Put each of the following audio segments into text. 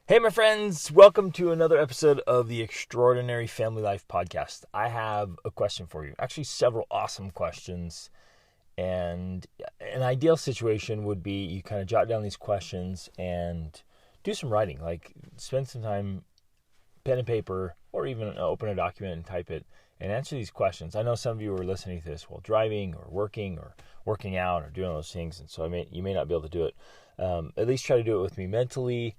Hey, my friends, welcome to another episode of the Extraordinary Family Life Podcast. I have a question for you. Actually, several awesome questions. And an ideal situation would be you kind of jot down these questions and do some writing. Like spend some time, pen and paper, or even open a document and type it and answer these questions. I know some of you are listening to this while driving or working out or doing those things. And so you may not be able to do it. At least try to do it with me mentally.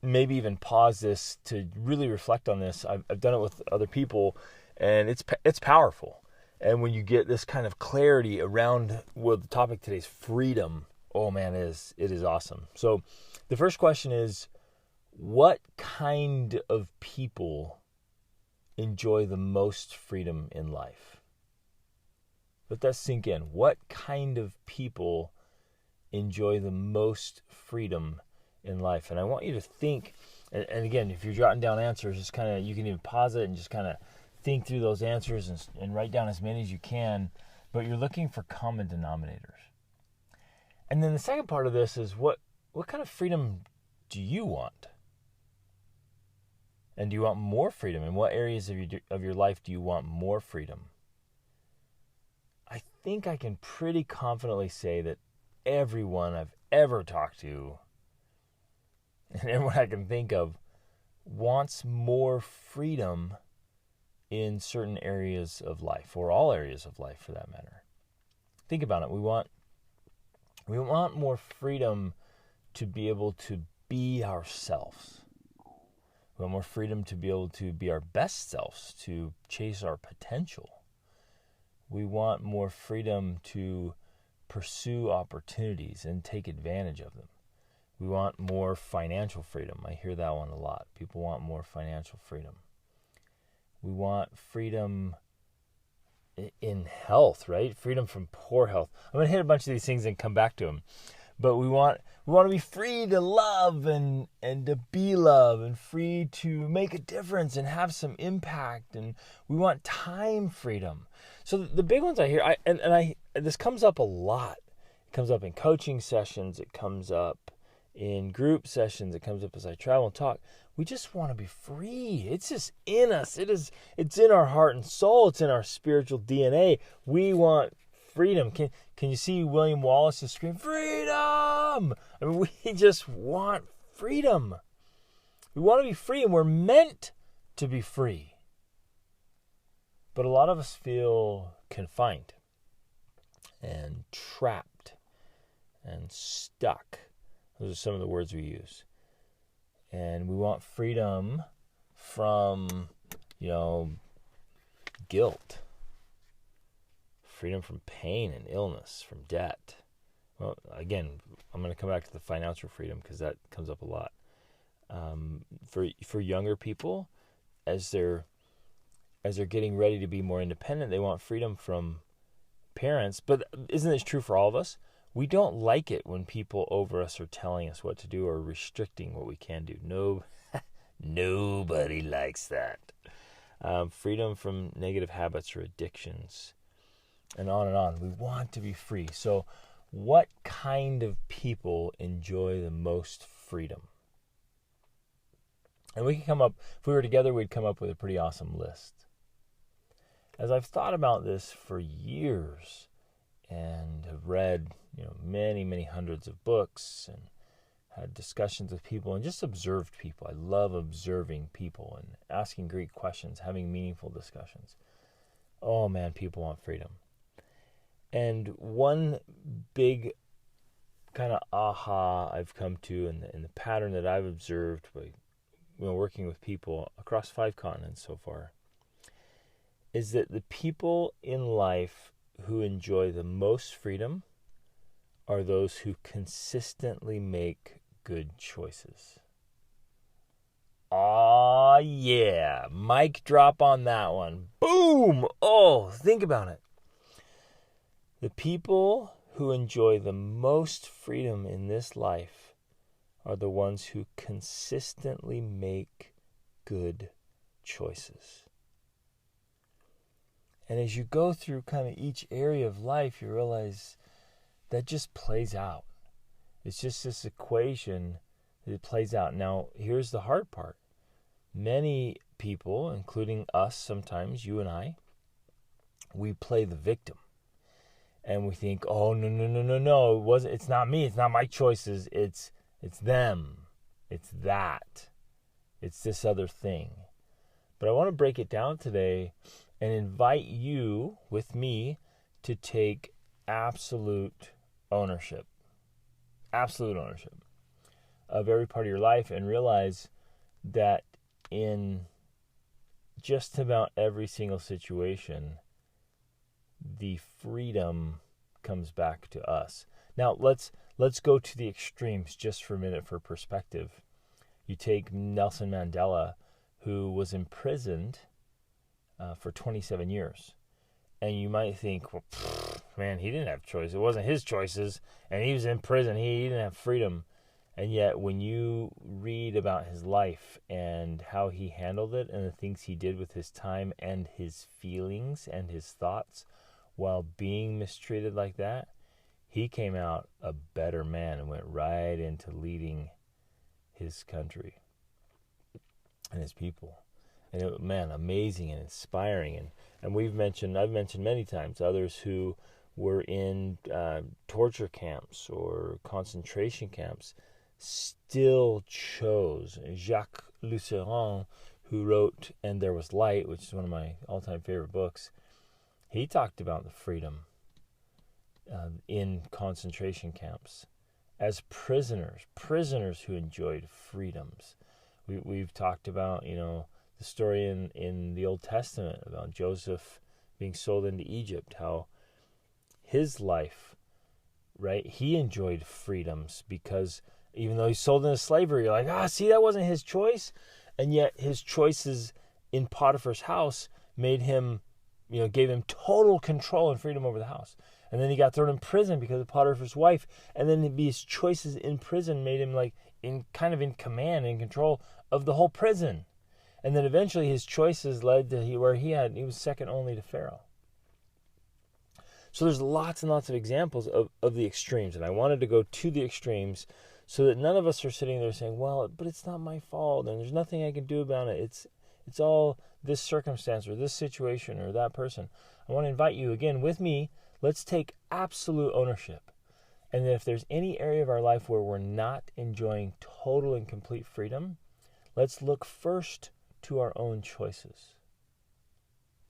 Maybe even pause this to really reflect on this. I've done it with other people, and it's powerful. And when you get this kind of clarity around what the topic today is, freedom, oh man, it is awesome. So the first question is, what kind of people enjoy the most freedom in life? Let that sink in. What kind of people enjoy the most freedom in life? And I want you to think, and again, if you're jotting down answers, just kind of, you can even pause it and just kind of think through those answers and write down as many as you can, but you're looking for common denominators. And then the second part of this is, what kind of freedom do you want? And do you want more freedom? In what areas of your life do you want more freedom? I think I can pretty confidently say that everyone I've ever talked to and everyone I can think of wants more freedom in certain areas of life, or all areas of life for that matter. Think about it. We want more freedom to be able to be ourselves. We want more freedom to be able to be our best selves, to chase our potential. We want more freedom to pursue opportunities and take advantage of them. We want more financial freedom. I hear that one a lot. People want more financial freedom. We want freedom in health, right? Freedom from poor health. I'm going to hit a bunch of these things and come back to them. But we want to be free to love and to be loved, and free to make a difference and have some impact. And we want time freedom. So the big ones I hear, this comes up a lot. It comes up in coaching sessions. It comes up in group sessions. It comes up as I travel and talk. We just want to be free. It's just in us. It's in our heart and soul. It's in our spiritual DNA. We want freedom. Can you see William Wallace's scream, freedom? I mean, we just want freedom. We want to be free, and we're meant to be free. But a lot of us feel confined and trapped and stuck. Those are some of the words we use. And we want freedom from, guilt. Freedom from pain and illness, from debt. Well, again, I'm going to come back to the financial freedom because that comes up a lot. For younger people, as they're getting ready to be more independent, they want freedom from parents. But isn't this true for all of us? We don't like it when people over us are telling us what to do or restricting what we can do. No, nobody likes that. Freedom from negative habits or addictions, and on and on. We want to be free. So what kind of people enjoy the most freedom? And we can come up, if we were together, we'd come up with a pretty awesome list. As I've thought about this for years and have read, many, many hundreds of books and had discussions with people and just observed people. I love observing people and asking great questions, having meaningful discussions. Oh man, people want freedom. And one big kind of aha I've come to, in the pattern that I've observed by working with people across 5 continents so far, is that the people in life who enjoy the most freedom are those who consistently make good choices. Aw, yeah. Mic drop on that one. Boom! Oh, think about it. The people who enjoy the most freedom in this life are the ones who consistently make good choices. And as you go through kind of each area of life, you realize that just plays out. It's just this equation it plays out. Now, here's the hard part. Many people, including us sometimes, you and I, we play the victim. And we think, oh, no, it's not me, it's not my choices, it's them, it's that, it's this other thing. But I want to break it down today and invite you with me to take absolute ownership of every part of your life, and realize that in just about every single situation, the freedom comes back to us. Now, let's go to the extremes just for a minute for perspective. You take Nelson Mandela, who was imprisoned for 27 years. And you might think, well, man, he didn't have choice. It wasn't his choices. And he was in prison. He didn't have freedom. And yet, when you read about his life and how he handled it and the things he did with his time and his feelings and his thoughts while being mistreated like that, he came out a better man and went right into leading his country and his people. And it, man, amazing and inspiring. And I've mentioned many times others who were in torture camps or concentration camps still chose. Jacques Lucéron, who wrote And There Was Light, which is one of my all-time favorite books, he talked about the freedom in concentration camps as prisoners who enjoyed freedoms. We've talked about, the story in the Old Testament about Joseph being sold into Egypt, how his life, right, he enjoyed freedoms because even though he's sold into slavery, you're like, see, that wasn't his choice. And yet his choices in Potiphar's house made him, gave him total control and freedom over the house. And then he got thrown in prison because of Potiphar's wife. And then his choices in prison made him in command and control of the whole prison. And then eventually his choices led to he was second only to Pharaoh. So there's lots and lots of examples of the extremes. And I wanted to go to the extremes so that none of us are sitting there saying, well, but it's not my fault and there's nothing I can do about it. It's all this circumstance or this situation or that person. I want to invite you again with me. Let's take absolute ownership. And then if there's any area of our life where we're not enjoying total and complete freedom, let's look first to our own choices.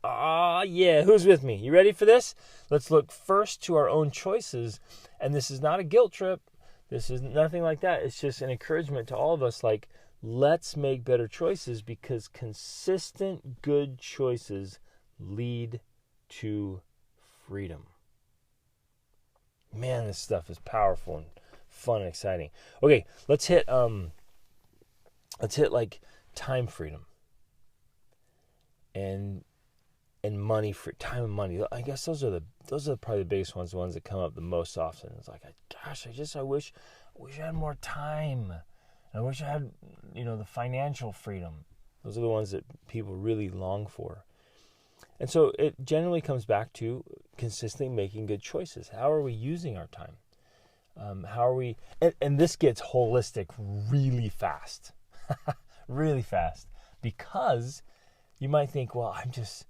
Yeah, who's with me? You ready for this? Let's look first to our own choices. And this is not a guilt trip. This is nothing like that. It's just an encouragement to all of us, let's make better choices, because consistent good choices lead to freedom. Man, this stuff is powerful and fun and exciting. Okay, let's hit time freedom and money free time and money. I guess those are probably the biggest ones, the ones that come up the most often. It's like, gosh, I wish I had more time. I wish I had, the financial freedom. Those are the ones that people really long for. And so it generally comes back to consistently making good choices. How are we using our time? How are we, and this gets holistic really fast, really fast, because you might think, well, I'm just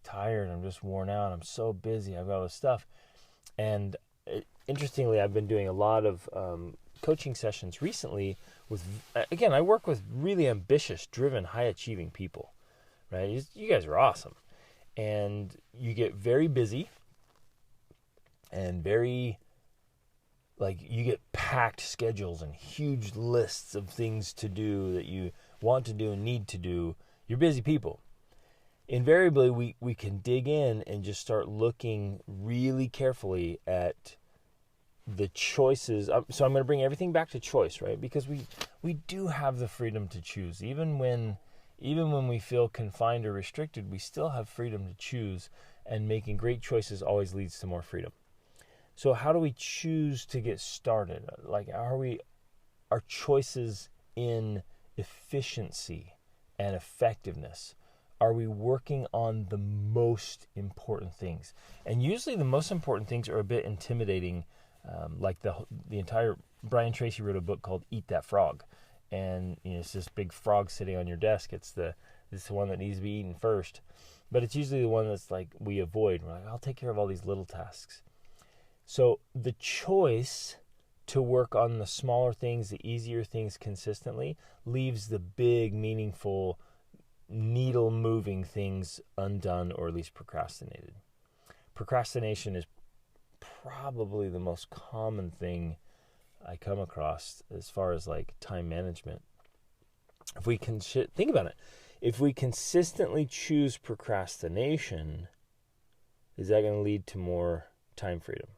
tired. I'm just worn out. I'm so busy. I've got all this stuff. And interestingly, I've been doing a lot of coaching sessions recently with, again, I work with really ambitious, driven, high-achieving people, right? You guys are awesome. And you get very busy and very, you get packed schedules and huge lists of things to do that you want to do and need to do. You're busy people. Invariably, we can dig in and just start looking really carefully at the choices. So I'm going to bring everything back to choice, right? Because we do have the freedom to choose. Even when we feel confined or restricted, we still have freedom to choose, and making great choices always leads to more freedom. So how do we choose to get started? Our choices in efficiency and effectiveness? Are we working on the most important things? And usually the most important things are a bit intimidating Like the entire, Brian Tracy wrote a book called Eat That Frog. And it's this big frog sitting on your desk. It's the one that needs to be eaten first. But it's usually the one that's like we avoid. We're like, I'll take care of all these little tasks. So the choice to work on the smaller things, the easier things consistently, leaves the big, meaningful, needle-moving things undone, or at least procrastinated. Procrastination is probably the most common thing I come across as far as like time management. If we can think about it, if we consistently choose procrastination, is that going to lead to more time freedom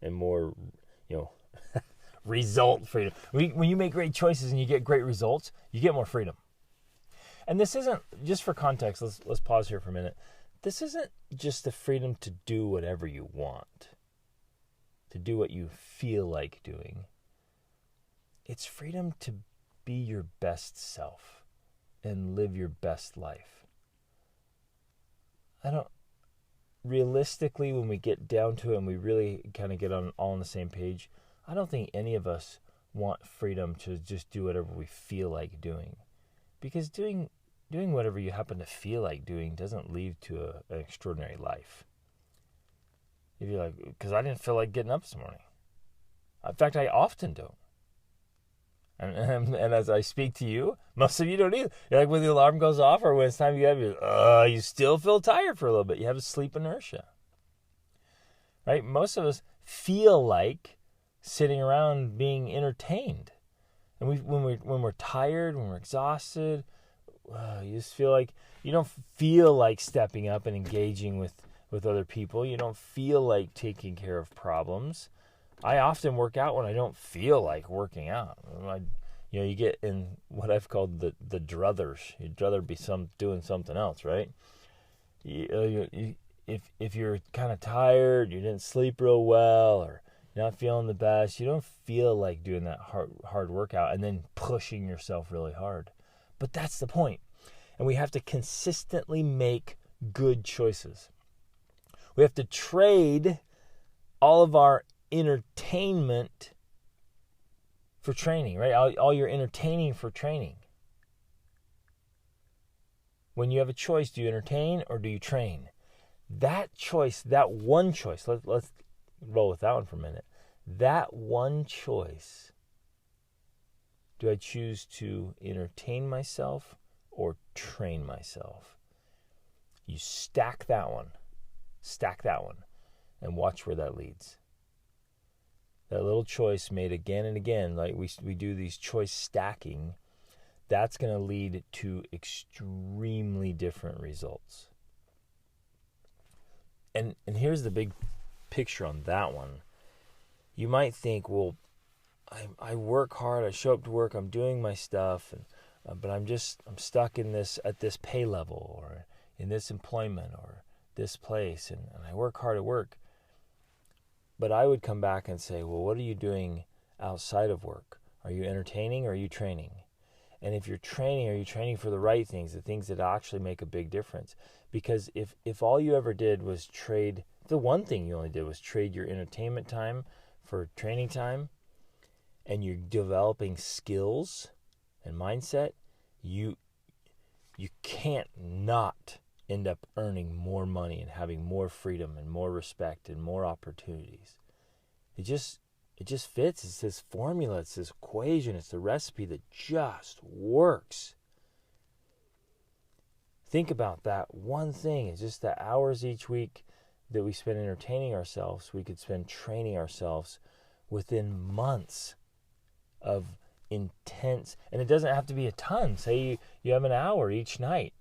and more, result freedom? When you make great choices and you get great results, you get more freedom. And this isn't, just for context, let's pause here for a minute. This isn't just the freedom to do whatever you want, to do what you feel like doing. It's freedom to be your best self and live your best life. Realistically, when we get down to it and we really kind of get all on the same page, I don't think any of us want freedom to just do whatever we feel like doing. Because doing whatever you happen to feel like doing doesn't lead to an extraordinary life. If you're like, because I didn't feel like getting up this morning. In fact, I often don't. And as I speak to you, most of you don't either. You're like, when the alarm goes off or when it's time to get up, you still feel tired for a little bit. You have a sleep inertia. Right? Most of us feel like sitting around being entertained. And when we're tired, when we're exhausted, you just feel like you don't feel like stepping up and engaging with other people. You don't feel like taking care of problems. I often work out when I don't feel like working out. You get in what I've called the druthers. You'd rather be doing something else, right? If you're kind of tired, you didn't sleep real well, or you're not feeling the best, you don't feel like doing that hard workout and then pushing yourself really hard. But that's the point. And we have to consistently make good choices. We have to trade all of our entertainment for training, right? All your entertaining for training. When you have a choice, do you entertain or do you train? That choice, that one choice, let's roll with that one for a minute. That one choice, do I choose to entertain myself or train myself? You stack that one, and watch where that leads. That little choice made again and again, like we do these choice stacking, that's going to lead to extremely different results. And here's the big picture on that one. You might think, well, I work hard, I show up to work, I'm doing my stuff, but I'm stuck at this pay level, or in this employment, or this place, and I work hard at work. But I would come back and say, well, what are you doing outside of work? Are you entertaining or are you training? And if you're training, are you training for the right things, the things that actually make a big difference? Because if all you ever did was trade, the one thing you only did was trade your entertainment time for training time, and you're developing skills and mindset, you can't not end up earning more money and having more freedom and more respect and more opportunities. It just fits. It's this formula, it's this equation, it's the recipe that just works. Think about that one thing. It's just the hours each week that we spend entertaining ourselves, we could spend training ourselves within months of intense, and it doesn't have to be a ton. Say you have an hour each night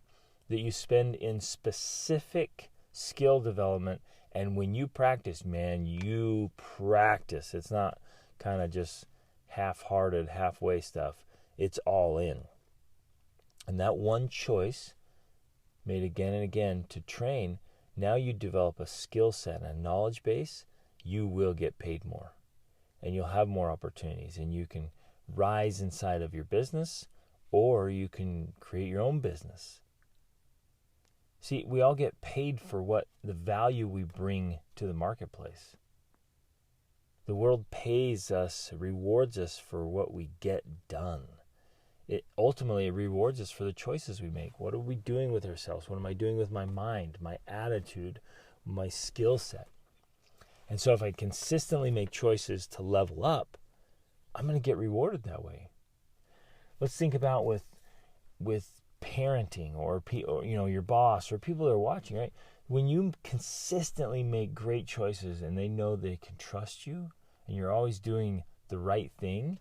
that you spend in specific skill development, and when you practice, man, you practice. It's not kind of just half-hearted, halfway stuff. It's all in. And that one choice, made again and again to train, now you develop a skill set, a knowledge base, you will get paid more. And you'll have more opportunities, and you can rise inside of your business, or you can create your own business. See, we all get paid for what the value we bring to the marketplace. The world pays us, rewards us for what we get done. It ultimately rewards us for the choices we make. What are we doing with ourselves? What am I doing with my mind, my attitude, my skill set? And so if I consistently make choices to level up, I'm going to get rewarded that way. Let's think about with parenting or your boss or people that are watching, right? When you consistently make great choices and they know they can trust you and you're always doing the right thing,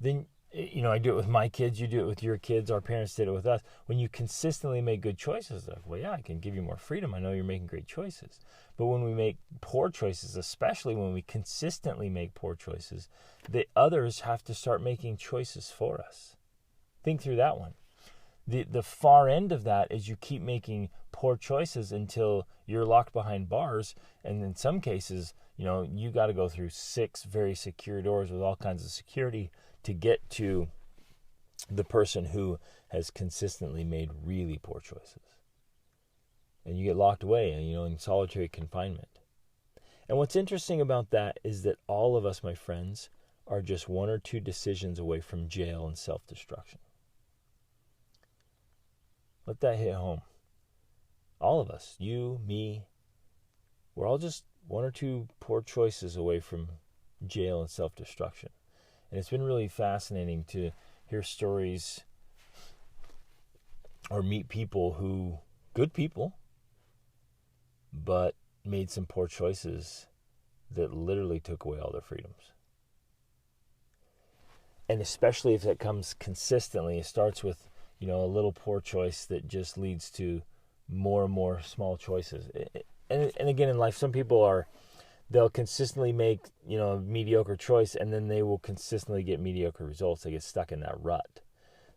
then I do it with my kids, you do it with your kids, our parents did it with us. When you consistently make good choices, like, well, yeah, I can give you more freedom. I know you're making great choices. But when we make poor choices, especially when we consistently make poor choices, the others have to start making choices for us. Think through that one. The far end of that is you keep making poor choices until you're locked behind bars, and in some cases, you got to go through 6 very secure doors with all kinds of security to get to the person who has consistently made really poor choices. And you get locked away, in solitary confinement. And what's interesting about that is that all of us, my friends, are just 1 or 2 decisions away from jail and self-destruction. Let that hit home. All of us, you, me, we're all just 1 or 2 poor choices away from jail and self-destruction. And it's been really fascinating to hear stories or meet people good people, but made some poor choices that literally took away all their freedoms. And especially if it comes consistently, it starts with, a little poor choice that just leads to more and more small choices. And again, in life, some people they'll consistently make, a mediocre choice, and then they will consistently get mediocre results. They get stuck in that rut.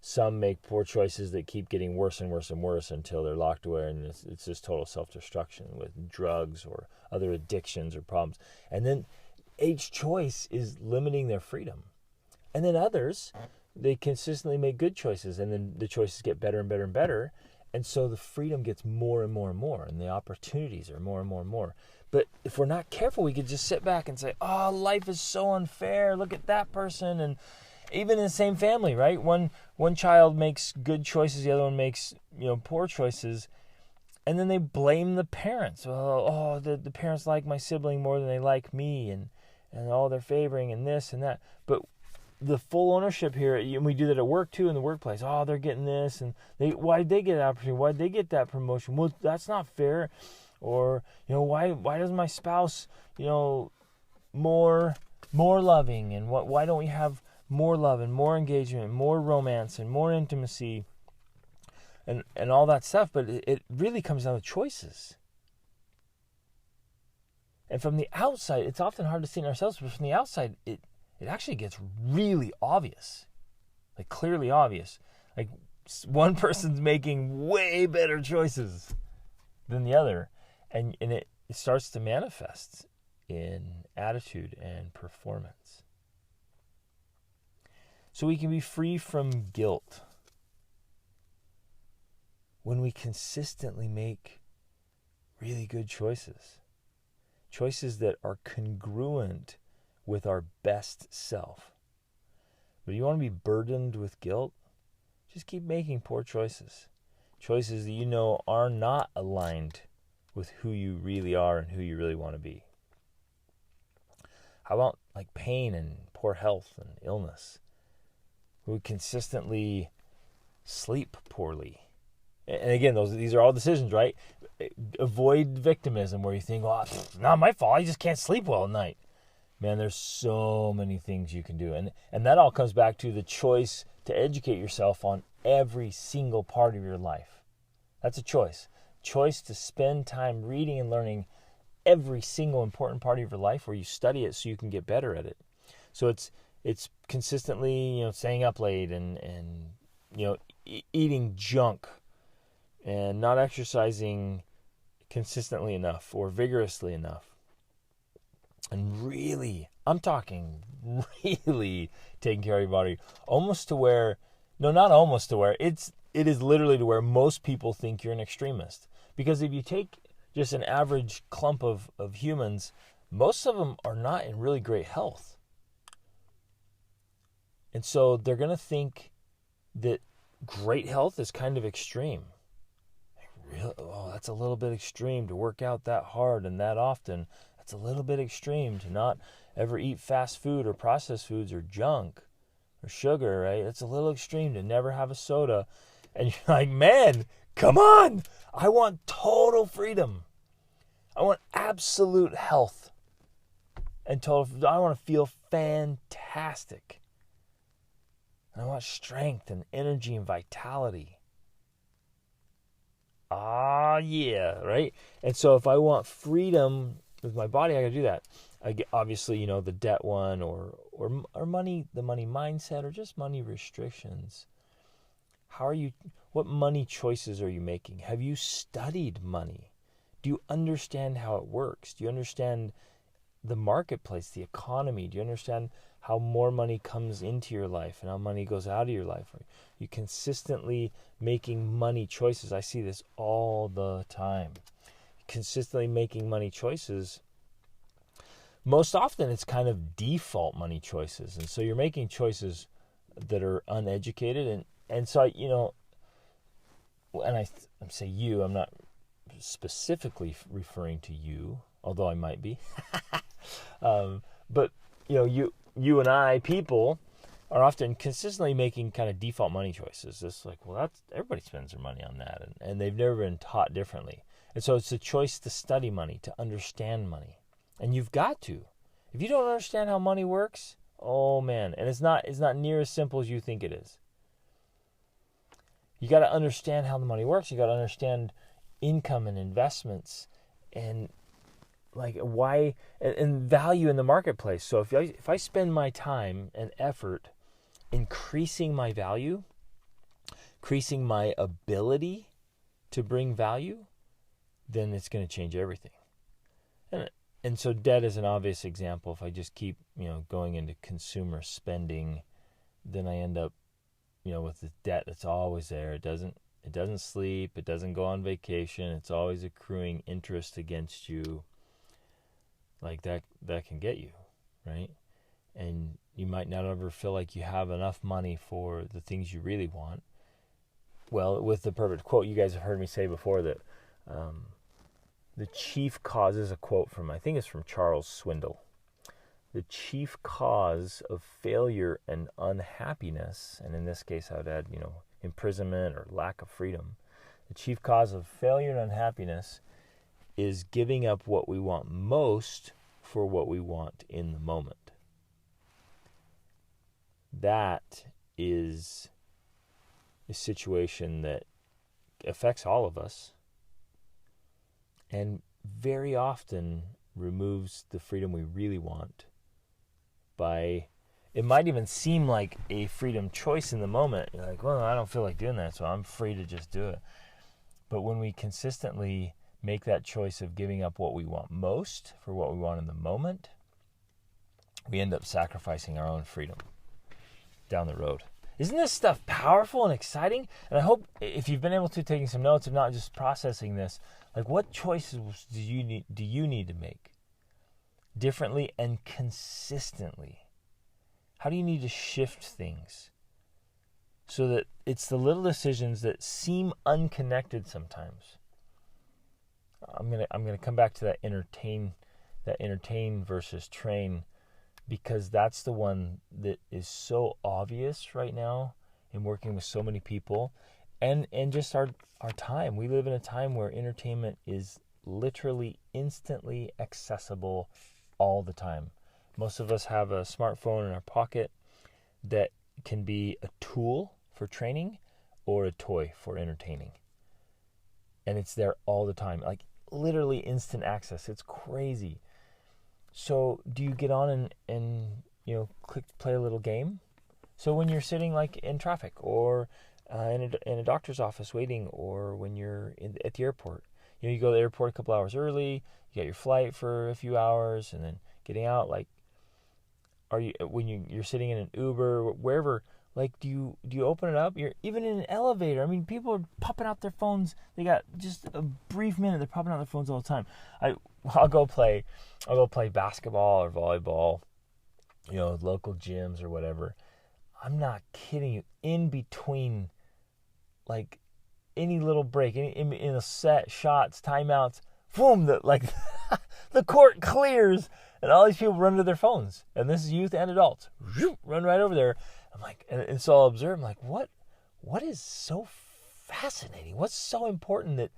Some make poor choices that keep getting worse and worse and worse until they're locked away, and it's just total self-destruction with drugs or other addictions or problems. And then each choice is limiting their freedom. And then others, they consistently make good choices, and then the choices get better and better and better, and so the freedom gets more and more and more, and the opportunities are more and more and more. But if we're not careful, we could just sit back and say, oh, life is so unfair, look at that person. And even in the same family, right? One child makes good choices, the other one makes poor choices, and then they blame the parents. Oh, the parents like my sibling more than they like me, and they're favoring and this and that. But the full ownership here, and we do that at work too, in the workplace. Oh, they're getting this, and why'd they get that opportunity? Why'd they get that promotion? Well, that's not fair. Or, why doesn't my spouse, more loving, and why don't we have more love and more engagement, more romance and more intimacy, and all that stuff? But it really comes down to choices. And from the outside, it's often hard to see in ourselves, but from the outside, it actually gets really obvious, like clearly obvious. Like one person's making way better choices than the other, and it starts to manifest in attitude and performance. So we can be free from guilt when we consistently make really good choices that are congruent with our best self. But you want to be burdened with guilt? Just keep making poor choices that are not aligned with who you really are and who you really want to be. How about like pain and poor health and illness? We consistently sleep poorly. And again, these are all decisions, right? Avoid victimism, where you think, well, it's not my fault, I just can't sleep well at night. Man, there's so many things you can do. And that all comes back to the choice to educate yourself on every single part of your life. That's a choice. Choice to spend time reading and learning every single important part of your life, where you study it so you can get better at it. So it's consistently, staying up late and eating junk and not exercising consistently enough or vigorously enough. And really, I'm talking really taking care of your body, almost to where, no, not almost to where, it is literally to where most people think you're an extremist. Because if you take just an average clump of humans, most of them are not in really great health. And so they're going to think that great health is kind of extreme. Oh, that's a little bit extreme to work out that hard and that often. That's a little bit extreme to not ever eat fast food or processed foods or junk or sugar, right? It's a little extreme to never have a soda. And you're like, man, come on. I want total freedom. I want absolute health. And I want to feel fantastic. And I want strength and energy and vitality. Yeah, right? And so if I want freedom with my body, I got to do that. Obviously, the debt one or money, the money mindset, or just money restrictions. What money choices are you making? Have you studied money? Do you understand how it works? Do you understand the marketplace, the economy? Do you understand how more money comes into your life and how money goes out of your life? Are you consistently making money choices? I see this all the time. Consistently making money choices. Most often it's kind of default money choices. And so you're making choices that are uneducated. And so, and I say you, I'm not specifically referring to you, although I might be. But, you and I, people, are often consistently making kind of default money choices. It's like, well, everybody spends their money on that, and they've never been taught differently. And so it's a choice to study money, to understand money. And you've got to. If you don't understand how money works, oh man, and it's not near as simple as you think it is. You got to understand how the money works. You got to understand income and investments and like why and value in the marketplace. So if I spend my time and effort increasing my value, increasing my ability to bring value, then it's going to change everything. And so debt is an obvious example. If I just keep, going into consumer spending, then I end up, with the debt that's always there. It doesn't sleep. It doesn't go on vacation. It's always accruing interest against you. Like that can get you, right? And you might not ever feel like you have enough money for the things you really want. Well, with the perfect quote, you guys have heard me say before that the chief cause is a quote from, I think it's from Charles Swindoll. The chief cause of failure and unhappiness, and in this case I would add, imprisonment or lack of freedom. The chief cause of failure and unhappiness is giving up what we want most for what we want in the moment. That is a situation that affects all of us and very often removes the freedom we really want it might even seem like a freedom choice in the moment. You're like, well, I don't feel like doing that, so I'm free to just do it. But when we consistently make that choice of giving up what we want most for what we want in the moment, we end up sacrificing our own freedom down the road. Isn't this stuff powerful and exciting? And I hope if you've been able to taking some notes, if not just processing this, like what choices do you need to make differently and consistently? How do you need to shift things so that it's the little decisions that seem unconnected sometimes? I'm gonna come back to that entertain versus train, because that's the one that is so obvious right now in working with so many people and just our time. We live in a time where entertainment is literally instantly accessible all the time. Most of us have a smartphone in our pocket that can be a tool for training or a toy for entertaining. And it's there all the time, like literally instant access. It's crazy. So do you get on and click play a little game? So when you're sitting like in traffic or in a doctor's office waiting, or when you're at the airport, you go to the airport a couple hours early, you got your flight for a few hours, and then getting out, like, when you're sitting in an Uber, wherever, Like, do you open it up? You're even in an elevator. I mean, people are popping out their phones. They got just a brief minute. They're popping out their phones all the time. I'll go play basketball or volleyball, local gyms or whatever. I'm not kidding you. In between, like, any little break, in a set, shots, timeouts, boom, the court clears, and all these people run to their phones. And this is youth and adults. Run right over there. I'm like, and so I'll observe. I'm like, what is so fascinating? What's so important that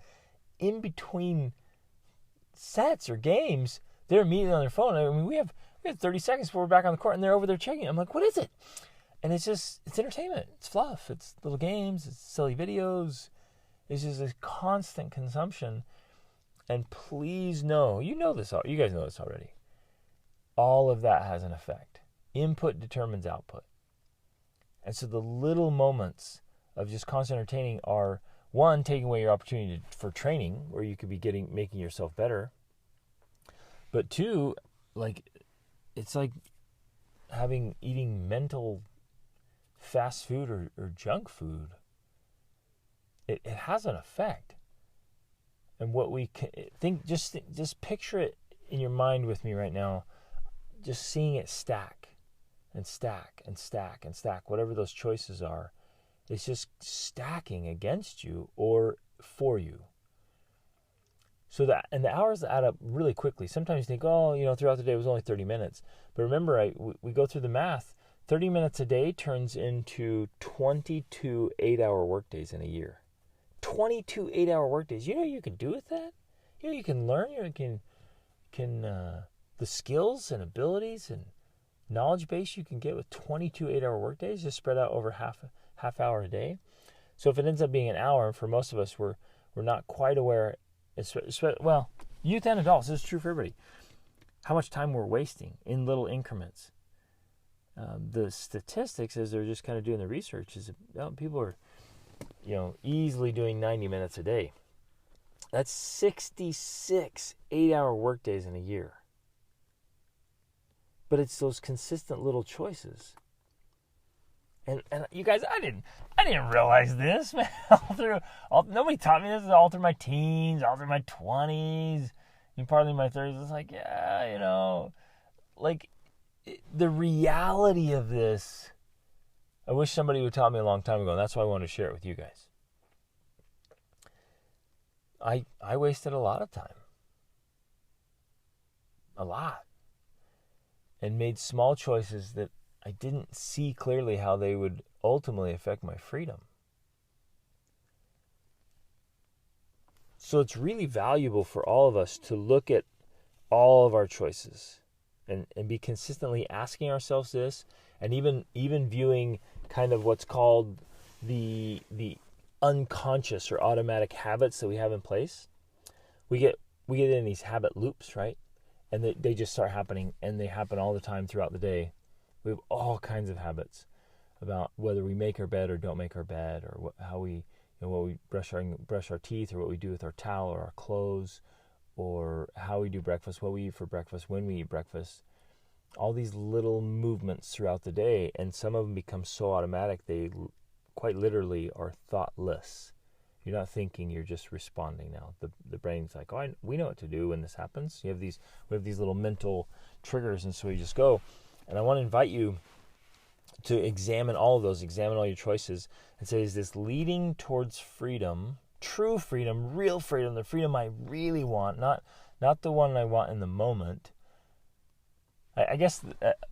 in between sets or games, they're immediately on their phone? I mean, we have 30 seconds before we're back on the court, and they're over there checking. I'm like, what is it? And it's entertainment. It's fluff. It's little games. It's silly videos. It's just a constant consumption. And please know, you guys know this already. All of that has an effect. Input determines output. And so the little moments of just constant entertaining are, one, taking away your opportunity for training, where you could be making yourself better. But two, it's like eating mental fast food or junk food. It has an effect. And what we think, just picture it in your mind with me right now, just seeing it stack and stack and stack and stack, whatever those choices are. It's just stacking against you or for you. So and the hours add up really quickly. Sometimes you think, throughout the day it was only 30 minutes. But remember, we go through the math. 30 minutes a day turns into 22 8-hour workdays in a year. 22 8-hour workdays. You know what you can do with that? You can learn. You can the skills and abilities and knowledge base you can get with 22 8-hour workdays just spread out over half hour a day. So if it ends up being an hour, for most of us, we're not quite aware. Well, youth and adults, this is true for everybody. How much time we're wasting in little increments. The statistics, as they're just kind of doing the research, is people are, easily doing 90 minutes a day. That's 66 8-hour workdays in a year. But it's those consistent little choices. And you guys, I didn't realize this, man. Nobody taught me this all through my teens, all through my 20s, and partly my 30s. It's like, the reality of this, I wish somebody would taught me a long time ago, and that's why I wanted to share it with you guys. I wasted a lot of time. A lot. And made small choices that I didn't see clearly how they would ultimately affect my freedom. So it's really valuable for all of us to look at all of our choices and be consistently asking ourselves this, and even viewing kind of what's called the unconscious or automatic habits that we have in place. We get in these habit loops, right? And they just start happening, and they happen all the time throughout the day. We have all kinds of habits about whether we make our bed or don't make our bed, or how we brush our teeth, or what we do with our towel or our clothes, or how we do breakfast, what we eat for breakfast, when we eat breakfast. All these little movements throughout the day, and some of them become so automatic they quite literally are thoughtless. You're not thinking, you're just responding now. The brain's like, we know what to do when this happens. We have these little mental triggers, and so we just go. And I want to invite you to examine all of those, examine all your choices, and say, is this leading towards freedom, true freedom, real freedom, the freedom I really want, not the one I want in the moment? I guess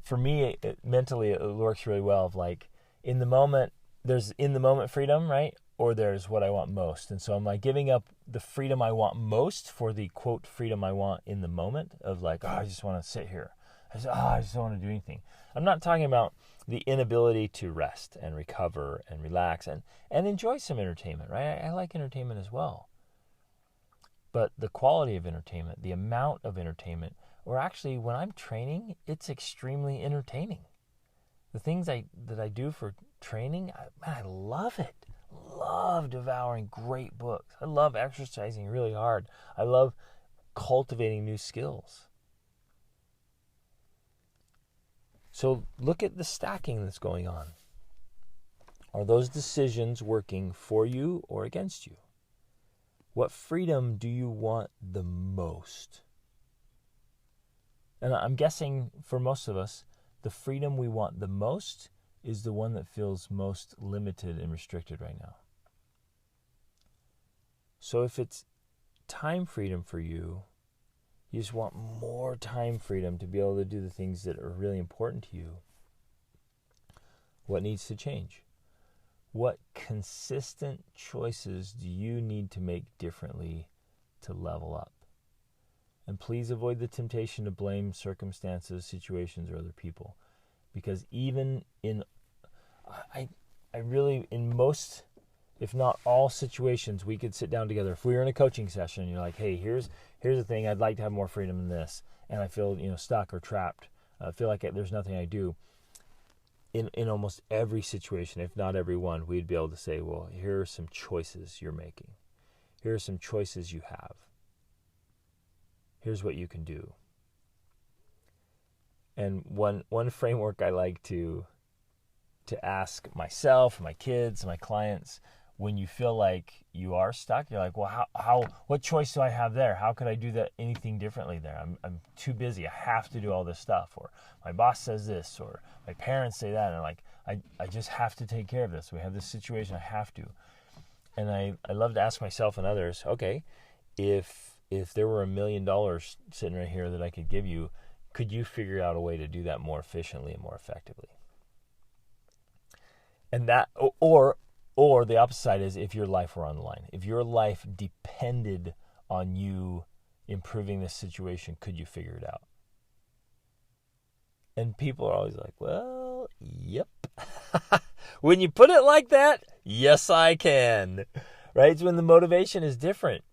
for me, mentally, it works really well of like, in the moment, there's in the moment freedom, right? Or there's what I want most. And so I'm like giving up the freedom I want most for the quote freedom I want in the moment of like, I just want to sit here. I just don't want to do anything. I'm not talking about the inability to rest and recover and relax and enjoy some entertainment, right? I like entertainment as well. But the quality of entertainment, the amount of entertainment, or actually when I'm training, it's extremely entertaining. The things that I do for training, I love it. Love devouring great books. I love exercising really hard. I love cultivating new skills. So look at the stacking that's going on. Are those decisions working for you or against you? What freedom do you want the most? And I'm guessing for most of us, the freedom we want the most is the one that feels most limited and restricted right now. So if it's time freedom for you, you just want more time freedom to be able to do the things that are really important to you. What needs to change? What consistent choices do you need to make differently to level up? And please avoid the temptation to blame circumstances, situations, or other people. Because even in, I really, in most, if not all situations, we could sit down together. If we were in a coaching session, you're like, hey, here's the thing, I'd like to have more freedom in this, and I feel stuck or trapped. I feel like there's nothing I do. In almost every situation, if not every one, we'd be able to say, well, here are some choices you're making. Here are some choices you have. Here's what you can do. And one framework I like to ask myself, my kids, my clients, when you feel like you are stuck, you're like, well, what choice do I have there? How could I do that anything differently there? I'm too busy. I have to do all this stuff. Or my boss says this, or my parents say that. And like, I just have to take care of this. We have this situation. I have to. And I love to ask myself and others, okay, if there were $1 million sitting right here that I could give you, could you figure out a way to do that more efficiently and more effectively? And that, or the opposite side is if your life were on the line. If your life depended on you improving this situation, could you figure it out? And people are always like, well, yep. When you put it like that, yes, I can. Right? It's when the motivation is different.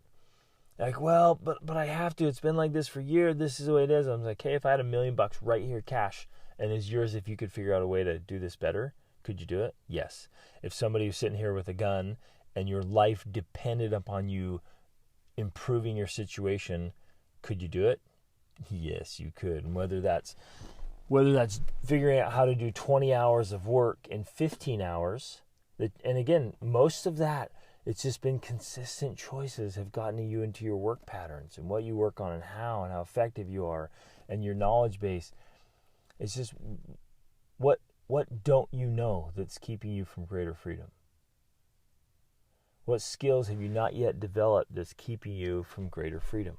Like, well, but I have to. It's been like this for years. This is the way it is. I'm like, hey, if I had $1 million right here cash and it's yours if you could figure out a way to do this better, could you do it? Yes. If somebody was sitting here with a gun and your life depended upon you improving your situation, could you do it? Yes, you could. And whether that's figuring out how to do 20 hours of work in 15 hours, and again, most of that, it's just been consistent choices have gotten you into your work patterns and what you work on and how effective you are and your knowledge base. It's just what don't you know that's keeping you from greater freedom? What skills have you not yet developed that's keeping you from greater freedom?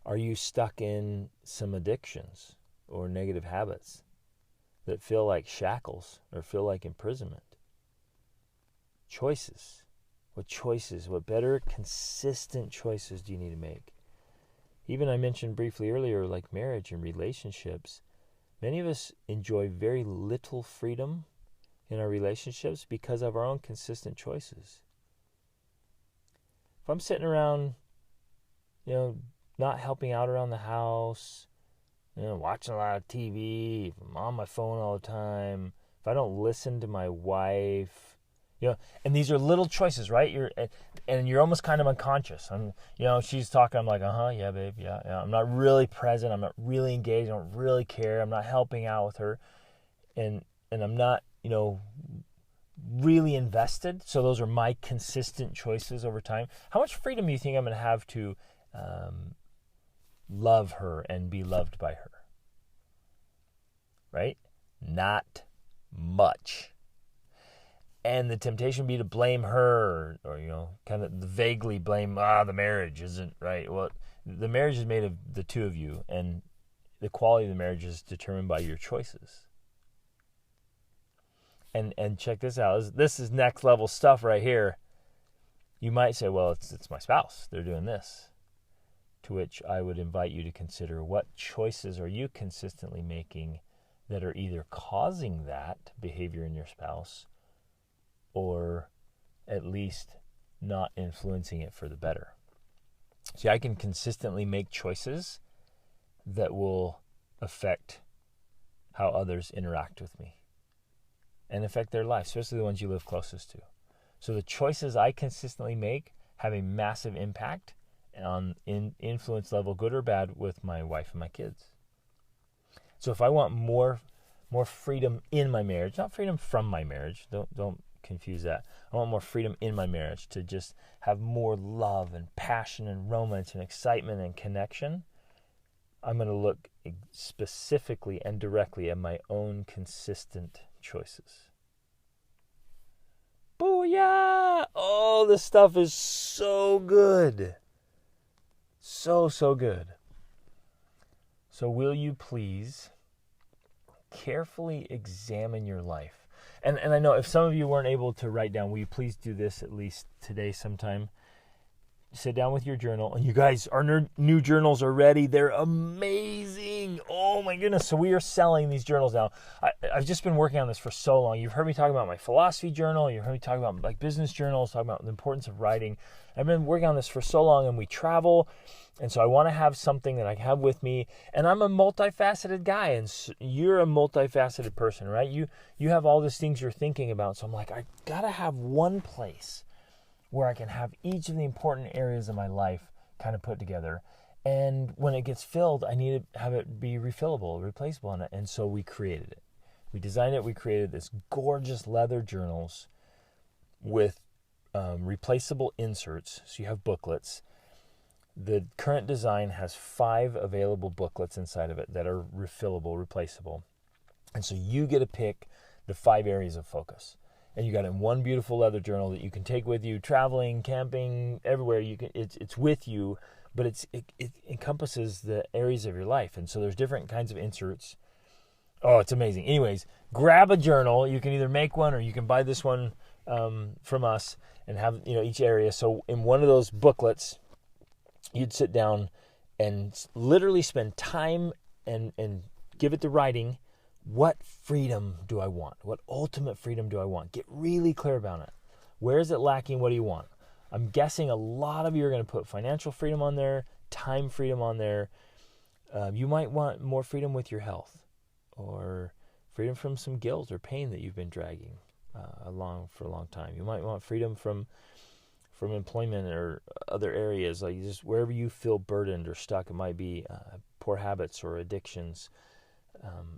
Are you stuck in some addictions or negative habits that feel like shackles or feel like imprisonment? Choices. What better consistent choices do you need to make? Even I mentioned briefly earlier, like marriage and relationships, many of us enjoy very little freedom in our relationships because of our own consistent choices. If I'm sitting around, not helping out around the house, watching a lot of TV, if I'm on my phone all the time, if I don't listen to my wife, and these are little choices, right? You're almost kind of unconscious. She's talking, I'm like, yeah, babe, yeah. I'm not really present. I'm not really engaged. I don't really care. I'm not helping out with her, and I'm not, really invested. So those are my consistent choices over time. How much freedom do you think I'm going to have to love her and be loved by her? Right? Not much. And the temptation would be to blame her or kind of vaguely blame, the marriage isn't right. Well, the marriage is made of the two of you, and the quality of the marriage is determined by your choices. And check this out. This is next level stuff right here. You might say, well, it's my spouse. They're doing this. To which I would invite you to consider, what choices are you consistently making that are either causing that behavior in your spouse or at least not influencing it for the better. See, I can consistently make choices that will affect how others interact with me and affect their life, especially the ones you live closest to. So the choices I consistently make have a massive impact on influence level, good or bad, with my wife and my kids. So if I want more more freedom in my marriage, not freedom from my marriage. Don't confuse that. I want more freedom in my marriage to just have more love and passion and romance and excitement and connection. I'm going to look specifically and directly at my own consistent choices. Booyah! Oh, this stuff is so good. So good. So will you please carefully examine your life? And I know if some of you weren't able to write down, will you please do this at least today sometime? Sit down with your journal. And you guys, our new journals are ready. They're amazing. Oh my goodness. So we are selling these journals now. I've just been working on this for so long. You've heard me talk about my philosophy journal. You've heard me talk about like business journals, talk about the importance of writing. I've been working on this for so long, and we travel. And so I want to have something that I have with me. And I'm a multifaceted guy, and you're a multifaceted person, right? You have all these things you're thinking about. So I'm like, I got to have one place where I can have each of the important areas of my life kind of put together. And when it gets filled, I need to have it be refillable, replaceable. And so we created it. We designed it. We created this gorgeous leather journals with replaceable inserts. So you have booklets. The current design has 5 available booklets inside of it that are refillable, replaceable. And so you get to pick the 5 areas of focus. And you got it in one beautiful leather journal that you can take with you, traveling, camping, everywhere. You can. It's with you, but it encompasses the areas of your life. And so there's different kinds of inserts. Oh, it's amazing. Anyways, grab a journal. You can either make one or you can buy this one from us and have each area. So in one of those booklets, you'd sit down and literally spend time and give it to writing. What freedom do I want? What ultimate freedom do I want? Get really clear about it. Where is it lacking? What do you want? I'm guessing a lot of you are going to put financial freedom on there, time freedom on there. You might want more freedom with your health, or freedom from some guilt or pain that you've been dragging along for a long time. You might want freedom from employment or other areas, like just wherever you feel burdened or stuck. It might be poor habits or addictions.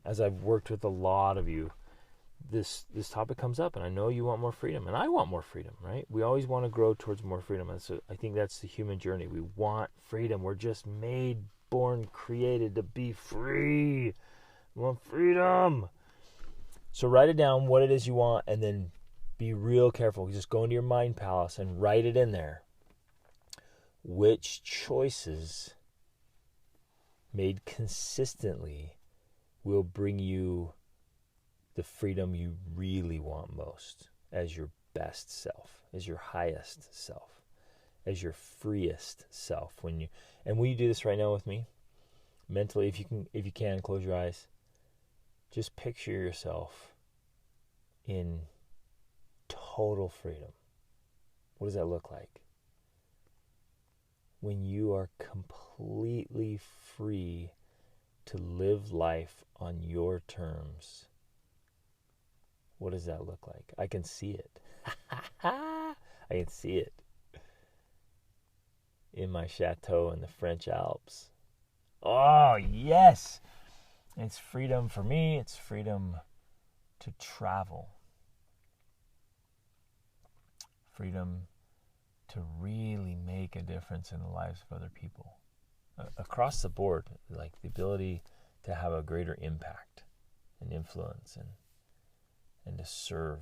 As I've worked with a lot of you, this topic comes up, and I know you want more freedom, and I want more freedom, right? We always want to grow towards more freedom, and so I think that's the human journey. We want freedom. We're just made, born, created to be free. We want freedom. So write it down, what it is you want, and then be real careful. Just go into your mind palace and write it in there. Which choices made consistently will bring you the freedom you really want most, as your best self, as your highest self, as your freest self. Will you do this right now with me? Mentally, if you can, close your eyes. Just picture yourself in total freedom. What does that look like? When you are completely free to live life on your terms. What does that look like? I can see it. I can see it in my chateau in the French Alps. Oh, yes! It's freedom for me. It's freedom to travel. Freedom to really make a difference in the lives of other people. Across the board, like the ability to have a greater impact and influence and to serve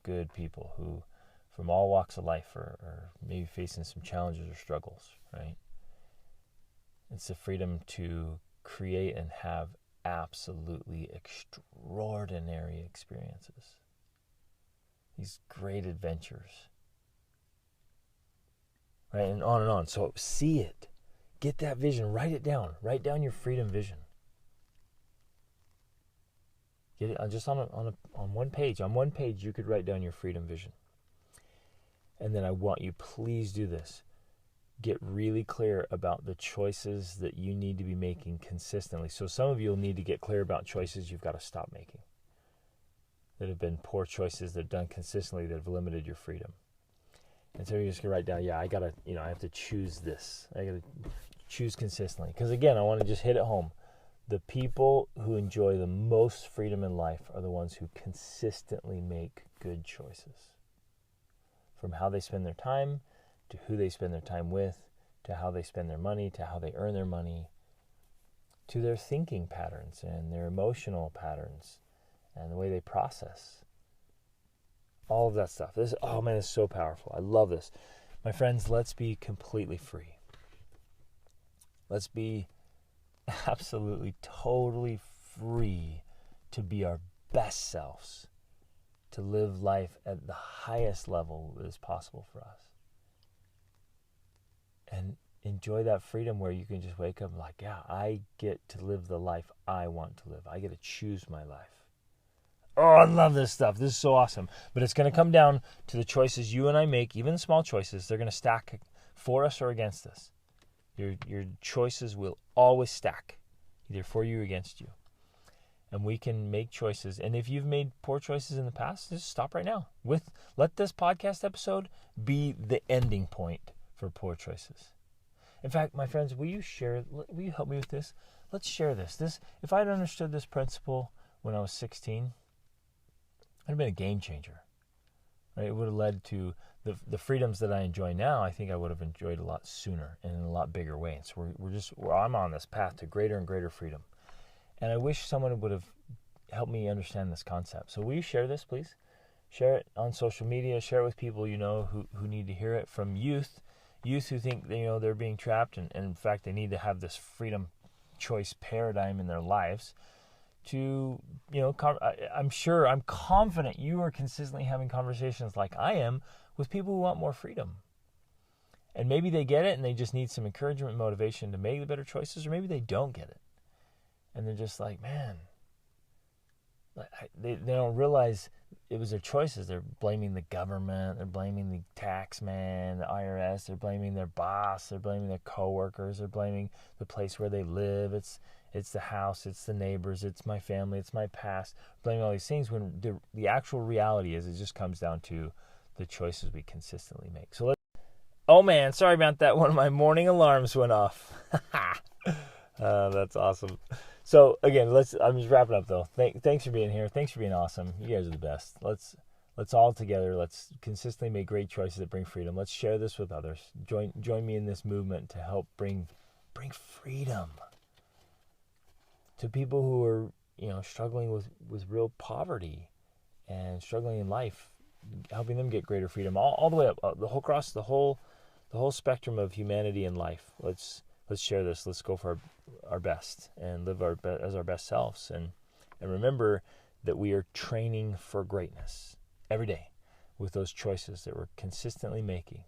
good people who from all walks of life are maybe facing some challenges or struggles, right? It's the freedom to create and have absolutely extraordinary experiences. These great adventures. Right? And on and on. So see it. Get that vision. Write it down. Write down your freedom vision. Get it just on one page. On one page, you could write down your freedom vision. And then I want you, please do this. Get really clear about the choices that you need to be making consistently. So some of you will need to get clear about choices you've got to stop making, that have been poor choices that have done consistently that have limited your freedom. And so you're just going to write down, I have to choose this. I got to choose consistently. Because again, I want to just hit it home. The people who enjoy the most freedom in life are the ones who consistently make good choices. From how they spend their time, to who they spend their time with, to how they spend their money, to how they earn their money, to their thinking patterns and their emotional patterns and the way they process. All of that stuff. This is so powerful. I love this. My friends, let's be completely free. Let's be absolutely, totally free to be our best selves, to live life at the highest level that is possible for us. And enjoy that freedom where you can just wake up and like, yeah, I get to live the life I want to live. I get to choose my life. Oh, I love this stuff. This is so awesome. But it's going to come down to the choices you and I make, even small choices. They're going to stack for us or against us. Your choices will always stack, either for you or against you. And we can make choices. And if you've made poor choices in the past, just stop right now. Let this podcast episode be the ending point for poor choices. In fact, my friends, will you help me with this? Let's share this. If I had understood this principle when I was 16, it would have been a game changer. Right? It would have led to the freedoms that I enjoy now. I think I would have enjoyed a lot sooner and in a lot bigger way. And so I'm on this path to greater and greater freedom. And I wish someone would have helped me understand this concept. So will you share this, please? Share it on social media. Share it with people you know who need to hear it. From youth who think they're being trapped, and in fact they need to have this freedom choice paradigm in their lives. To I'm confident you are consistently having conversations like I am with people who want more freedom. And maybe they get it and they just need some encouragement and motivation to make the better choices, or maybe they don't get it. And they're just like, man, they don't realize it was their choices. They're blaming the government, they're blaming the tax man, the IRS, they're blaming their boss, they're blaming their coworkers, they're blaming the place where they live. It's the house, it's the neighbors, it's my family, it's my past. Blaming all these things when the actual reality is it just comes down to the choices we consistently make. So oh man, sorry about that. One of my morning alarms went off. That's awesome. So again, I'm just wrapping up though. Thanks for being here. Thanks for being awesome. You guys are the best. Let's all together. Let's consistently make great choices that bring freedom. Let's share this with others. Join me in this movement to help bring freedom to people who are struggling with real poverty and struggling in life, helping them get greater freedom all the way up, across the whole spectrum of humanity and life. Let's share this. Let's go for our best and live as our best selves. And remember that we are training for greatness every day with those choices that we're consistently making.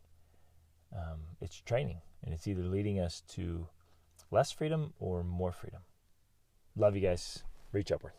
It's training, and it's either leading us to less freedom or more freedom. Love you guys. Reach upward.